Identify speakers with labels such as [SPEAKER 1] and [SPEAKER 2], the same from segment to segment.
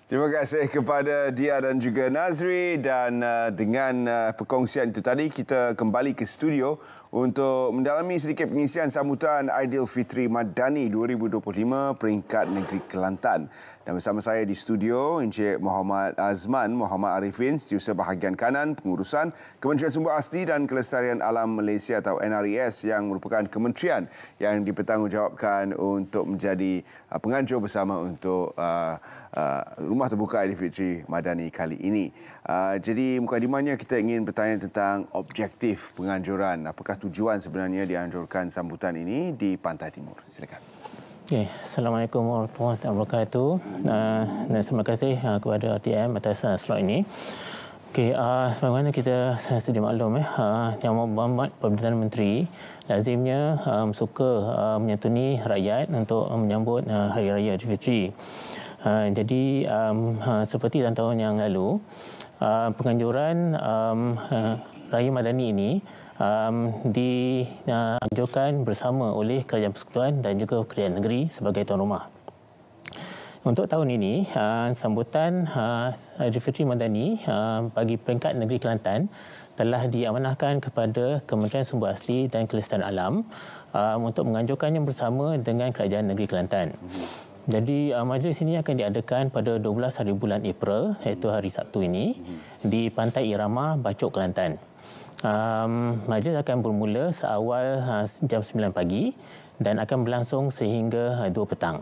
[SPEAKER 1] Terima kasih kepada Dia dan juga Nazri, dan dengan perkongsian itu tadi kita kembali ke studio untuk mendalami sedikit pengisian sambutan Aidilfitri Madani 2025 peringkat negeri Kelantan. Dan bersama saya di studio Encik Muhammad Azman Muhammad Arifin, Setiausaha Bahagian Kanan Pengurusan Kementerian Sumber Asli dan Kelestarian Alam Malaysia atau NRES, yang merupakan kementerian yang dipertanggungjawabkan untuk menjadi penganjur bersama untuk Rumah Terbuka Aidilfitri Madani kali ini. Jadi mukadimahnya kita ingin bertanya tentang objektif penganjuran. Apakah tujuan sebenarnya dianjurkan sambutan ini di Pantai Timur? Silakan.
[SPEAKER 2] Okay. Assalamualaikum warahmatullahi wabarakatuh. Dan terima kasih kepada RTM atas slot ini. Okey, sebagaimana kita sedia maklum, Yang Berhormat Perdana Menteri lazimnya suka menyantuni rakyat untuk menyambut Hari Raya Aidilfitri. Jadi seperti tahun-tahun yang lalu, penganjuran Raya Madani ini dianjurkan bersama oleh Kerajaan Persekutuan dan juga Kerajaan Negeri sebagai tuan rumah. Untuk tahun ini, sambutan Aidilfitri Madani bagi peringkat negeri Kelantan telah diamanahkan kepada Kementerian Sumber Asli dan Kelestarian Alam untuk menganjurkannya bersama dengan Kerajaan Negeri Kelantan. Jadi majlis ini akan diadakan pada 12 hari bulan April, iaitu hari Sabtu ini, di Pantai Irama, Bacok, Kelantan. Majlis akan bermula seawal jam 9 pagi dan akan berlangsung sehingga 2 petang.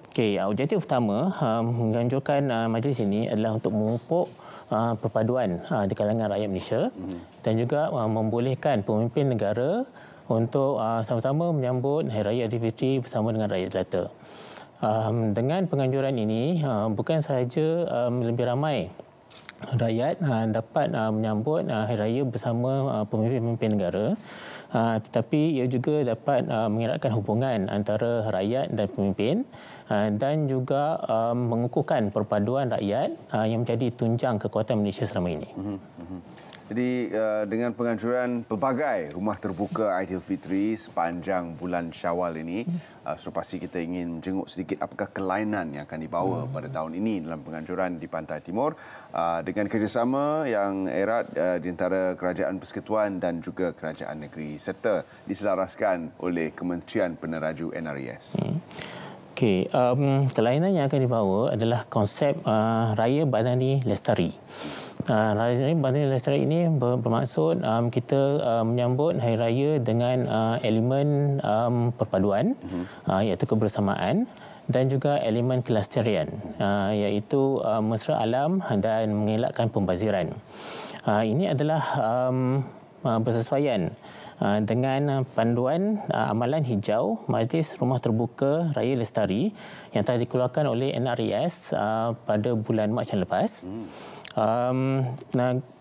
[SPEAKER 2] Okey, objektif utama menganjurkan majlis ini adalah untuk memupuk perpaduan di kalangan rakyat Malaysia dan juga membolehkan pemimpin negara untuk sama-sama menyambut Hari Raya Aidilfitri bersama dengan rakyat jelata. Dengan penganjuran ini, bukan sahaja lebih ramai rakyat dapat menyambut Hari Raya bersama pemimpin-pemimpin negara, tetapi ia juga dapat mengeratkan hubungan antara rakyat dan pemimpin dan juga mengukuhkan perpaduan rakyat yang menjadi tunjang kekuatan Malaysia selama ini.
[SPEAKER 1] Jadi dengan penganjuran pelbagai rumah terbuka Aidilfitri sepanjang bulan Syawal ini, sudah pasti kita ingin menjenguk sedikit apakah kelainan yang akan dibawa pada tahun ini dalam penganjuran di Pantai Timur dengan kerjasama yang erat di antara Kerajaan Persekutuan dan juga Kerajaan Negeri serta diselaraskan oleh Kementerian Peneraju NRES.
[SPEAKER 2] Okey, kelainan yang akan dibawa adalah konsep Raya Madani Lestari. Raya Madani Lestari ini bermaksud kita menyambut Hari Raya dengan elemen perpaduan, iaitu kebersamaan, dan juga elemen kelestarian, iaitu mesra alam dan mengelakkan pembaziran. Ini adalah bersesuaian dengan panduan amalan hijau Majlis Rumah Terbuka Raya Lestari yang telah dikeluarkan oleh NRES pada bulan Mac yang lepas.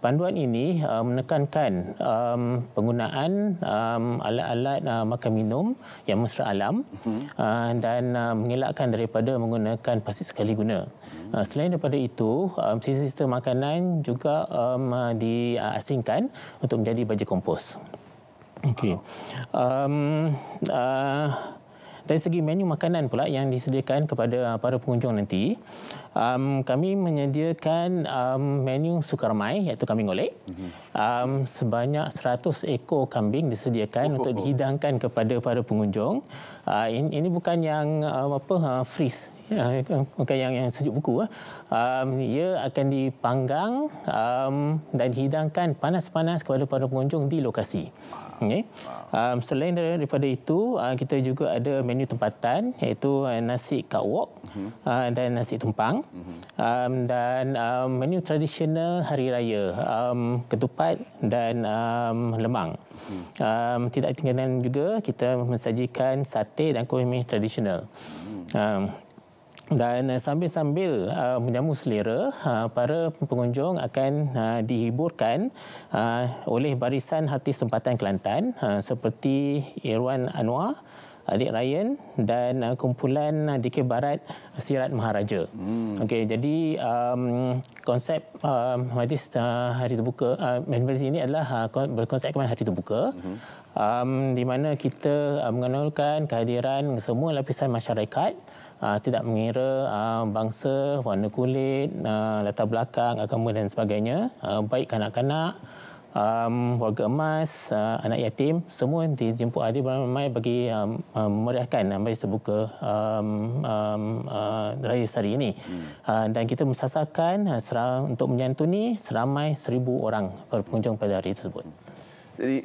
[SPEAKER 2] Panduan ini menekankan penggunaan alat-alat makan minum yang mesra alam dan mengelakkan daripada menggunakan plastik sekali guna. Selain daripada itu, sistem makanan juga diasingkan untuk menjadi baja kompos. Okey. Dari segi menu makanan pula yang disediakan kepada para pengunjung nanti, kami menyediakan menu sukarmai, iaitu kambing golek. Sebanyak 100 ekor kambing disediakan untuk dihidangkan kepada para pengunjung. Ini bukan yang freeze, bukan yang sejuk beku. Ia akan dipanggang dan dihidangkan panas-panas kepada para pengunjung di lokasi. Okay. Selain daripada itu, kita juga ada menu tempatan, iaitu nasi kak wok dan nasi tumpang, dan menu tradisional hari raya, ketupat dan lemang. Tidak tinggalan juga kita mensajikan sate dan kuih mi tradisional. Dan sambil-sambil menjamu selera, para pengunjung akan dihiburkan oleh barisan artis tempatan Kelantan seperti Irwan Anwar, Adik Ryan dan kumpulan DK Barat Sirat Maharaja. Okey, jadi konsep majlis hari terbuka majlis ini adalah berkonsepkan hari terbuka, di mana kita mengenalkan kehadiran semua lapisan masyarakat tidak mengira bangsa, warna kulit, latar belakang, agama dan sebagainya, baik kanak-kanak, warga emas, anak yatim, semua dijemput hadir beramai bagi memeriahkan majlis terbuka Raya Lestari ini. Dan kita mensasarkan untuk menyantuni seramai 1,000 orang pengunjung pada hari tersebut.
[SPEAKER 1] Jadi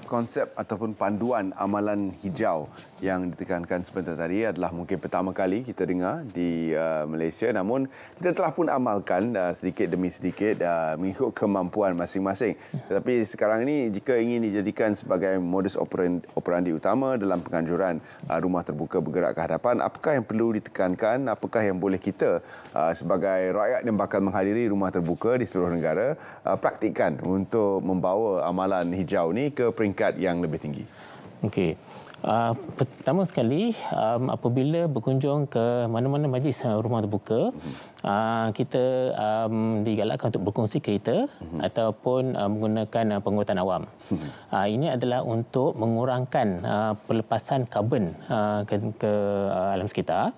[SPEAKER 1] konsep ataupun panduan amalan hijau yang ditekankan sebentar tadi adalah mungkin pertama kali kita dengar di Malaysia, namun kita telah pun amalkan sedikit demi sedikit mengikut kemampuan masing-masing. Tetapi sekarang ini jika ingin dijadikan sebagai modus operandi utama dalam penganjuran rumah terbuka bergerak ke hadapan, apakah yang perlu ditekankan, apakah yang boleh kita sebagai rakyat yang bakal menghadiri rumah terbuka di seluruh negara praktikkan untuk membawa amalan hijau ni ke peringkat yang lebih tinggi?
[SPEAKER 2] Okey. Pertama sekali, apabila berkunjung ke mana-mana majlis rumah terbuka, kita digalakkan untuk berkongsi kereta ataupun menggunakan pengangkutan awam. Ini adalah untuk mengurangkan pelepasan karbon ke alam sekitar.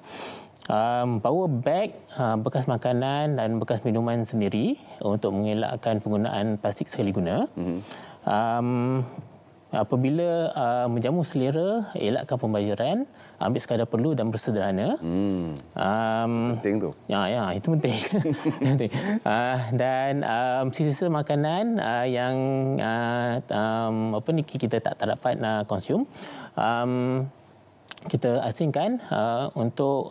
[SPEAKER 2] Bawa beg bekas makanan dan bekas minuman sendiri untuk mengelakkan penggunaan plastik sekali guna. Apabila menjamu selera, elakkan pembayaran, ambil sekadar perlu dan bersederhana.
[SPEAKER 1] Penting tu.
[SPEAKER 2] Ya, itu penting. Dan sisa-sisa makanan yang kita tak dapat konsum, kita asingkan untuk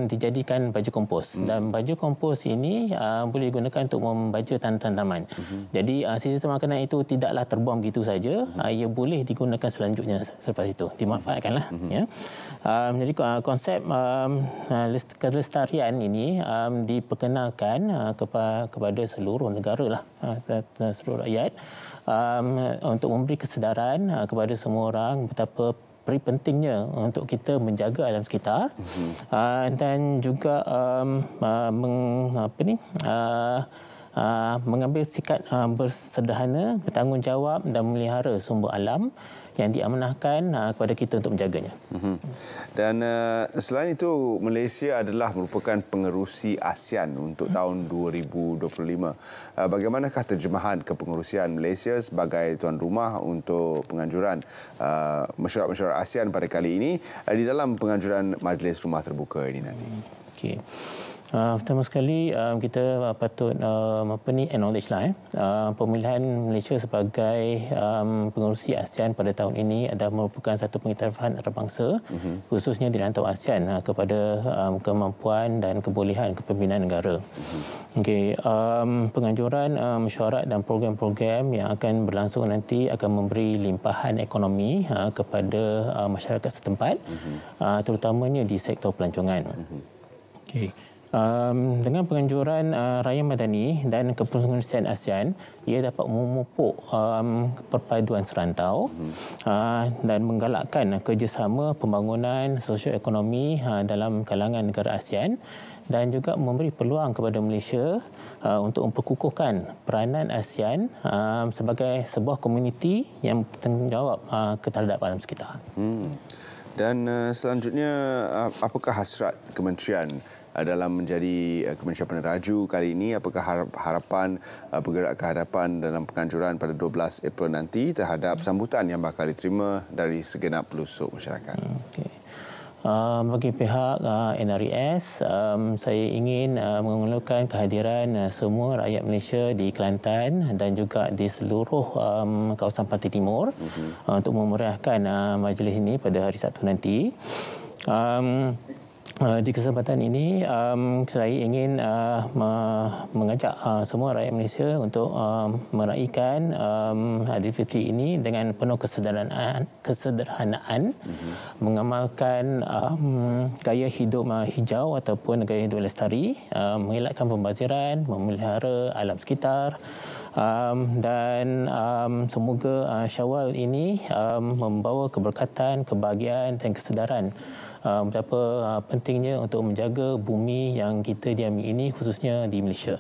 [SPEAKER 2] dijadikan baju kompos. Dan baju kompos ini boleh digunakan untuk membaja tanaman. Jadi sisa makanan itu tidaklah terbuang begitu saja. Ia boleh digunakan selanjutnya selepas itu. Dimanfaatkanlah. Ya. Jadi konsep kelestarian ini diperkenalkan kepada seluruh negara lah, seluruh rakyat, untuk memberi kesedaran kepada semua orang betapa pentingnya untuk kita menjaga alam sekitar dan juga mengambil sikap bersederhana, bertanggungjawab dan memelihara sumber alam yang diamanahkan kepada kita untuk menjaganya.
[SPEAKER 1] Dan selain itu, Malaysia adalah merupakan pengerusi ASEAN untuk tahun 2025. Bagaimanakah terjemahan kepengerusian Malaysia sebagai tuan rumah untuk penganjuran mesyuarat-mesyuarat ASEAN pada kali ini di dalam penganjuran majlis rumah terbuka ini nanti?
[SPEAKER 2] Okey. Pertama sekali kita patut acknowledge lah pemilihan Malaysia sebagai pengerusi ASEAN pada tahun ini adalah merupakan satu pengiktirafan antarabangsa khususnya di rantau ASEAN kepada kemampuan dan kebolehan kepimpinan negara. Okey, penganjuran mesyuarat dan program-program yang akan berlangsung nanti akan memberi limpahan ekonomi kepada masyarakat setempat, terutamanya di sektor pelancongan. Okey. Dengan penganjuran Raya Madani dan kepengerusian ASEAN, ia dapat memupuk perpaduan serantau dan menggalakkan kerjasama pembangunan sosioekonomi dalam kalangan negara ASEAN dan juga memberi peluang kepada Malaysia untuk memperkukuhkan peranan ASEAN sebagai sebuah komuniti yang bertanggungjawab terhadap alam sekitar.
[SPEAKER 1] Dan selanjutnya, apakah hasrat kementerian dalam menjadi Kementerian Peneraju kali ini? Apakah harapan bergerak ke hadapan dalam penganjuran pada 12 April nanti terhadap sambutan yang bakal diterima dari segenap pelusuk masyarakat?
[SPEAKER 2] Bagi pihak NRES, saya ingin mengemukakan kehadiran semua rakyat Malaysia di Kelantan dan juga di seluruh kawasan Pantai Timur untuk memeriahkan majlis ini pada hari Sabtu nanti. Di kesempatan ini, saya ingin mengajak semua rakyat Malaysia untuk meraihkan Aidilfitri ini dengan penuh kesederhanaan, mengamalkan gaya hidup hijau ataupun gaya hidup lestari, mengelakkan pembaziran, memelihara alam sekitar, dan semoga Syawal ini membawa keberkatan, kebahagiaan dan kesedaran betapa pentingnya untuk menjaga bumi yang kita diami ini, khususnya di Malaysia.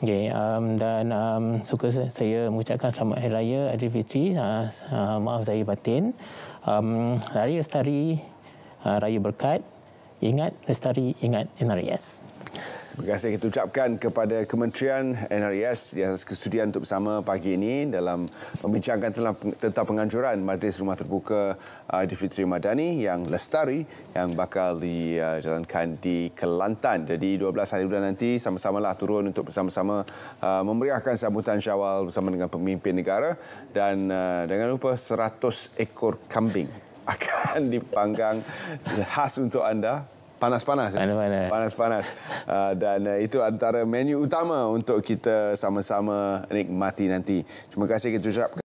[SPEAKER 2] Okay, dan suka saya mengucapkan selamat Hari Raya Aidilfitri, maaf zahir batin. Raya Lestari, Raya Berkat Ingat lestari, ingat NRIS.
[SPEAKER 1] Terima kasih kita ucapkan kepada Kementerian NRIS di atas kesudian untuk bersama pagi ini dalam membincangkan tentang penganjuran Majlis Rumah Terbuka Aidilfitri Madani yang lestari yang bakal dijalankan di Kelantan. Jadi 12 hari bulan nanti sama-samalah turun untuk bersama-sama memeriahkan sambutan Syawal bersama dengan pemimpin negara dan jangan lupa 100 ekor kambing akan dipanggang khas untuk anda. Panas-panas. Panas-panas. Dan itu antara menu utama untuk kita sama-sama nikmati nanti. Terima kasih kita ucapkan.